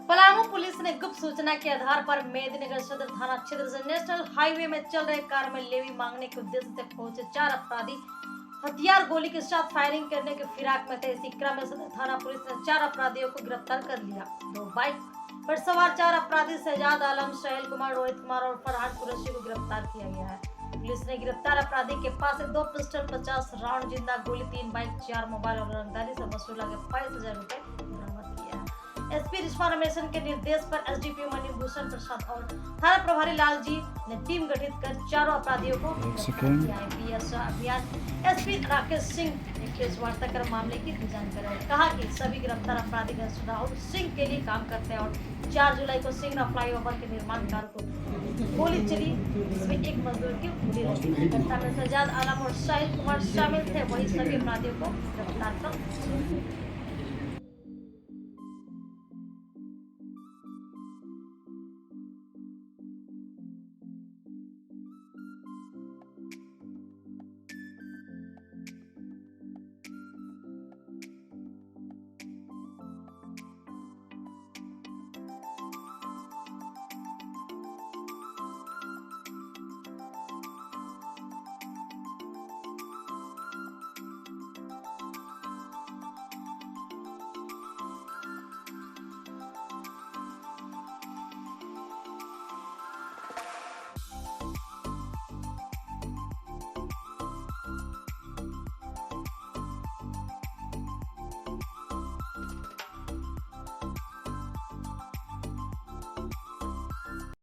Palamu police ने गुप्त सूचना के आधार पर मेदिनीनगर सदर थाना क्षेत्र से नेशनल हाईवे में चल रहे कार में लेवी मांगने के उद्देश्य से पहुंचे 4 अपराधी हथियार गोली के साथ फायरिंग करने के फिराक में थे। इसी क्रम में सदर थाना पुलिस ने 4 अपराधियों को गिरफ्तार कर लिया। 2 बाइक पर सवार 4 अपराधी शहजाद आलम, सोहेल कुमार, रोहित कुमार और फरहान कुरैशी को गिरफ्तार किया गया है। पुलिस ने गिरफ्तार अपराधी के पास से 2 पिस्टल, 50 राउंड जिंदा गोली, 3 बाइक, 4 मोबाइल और रंगदारी से वसूला के 22,000 रुपए बरामद किया है। एसपी रिश्मा रमेशन के निर्देश पर एसडीपीओ मणिभूषण प्रसाद और थाना प्रभारी लाल जी ने टीम गठित कर चारों अपराधियों को गिरफ्तार किया है। बीएसओ अभियान एसपी राकेश सिंह ने प्रेस वार्ता कर मामले की जानकारी कहा कि सभी गिरफ्तार अपराधी राहुल सिंह के लिए काम करते हैं और 4 जुलाई को सिंगरा फ्लाईओवर के निर्माण कार्य को गोली चली, जिसमें एक मजदूर की गोली लगी। घटना में शहजाद आलम और सोहेल कुमार शामिल थे। वही सभी अपराधियों को गिरफ्तार कर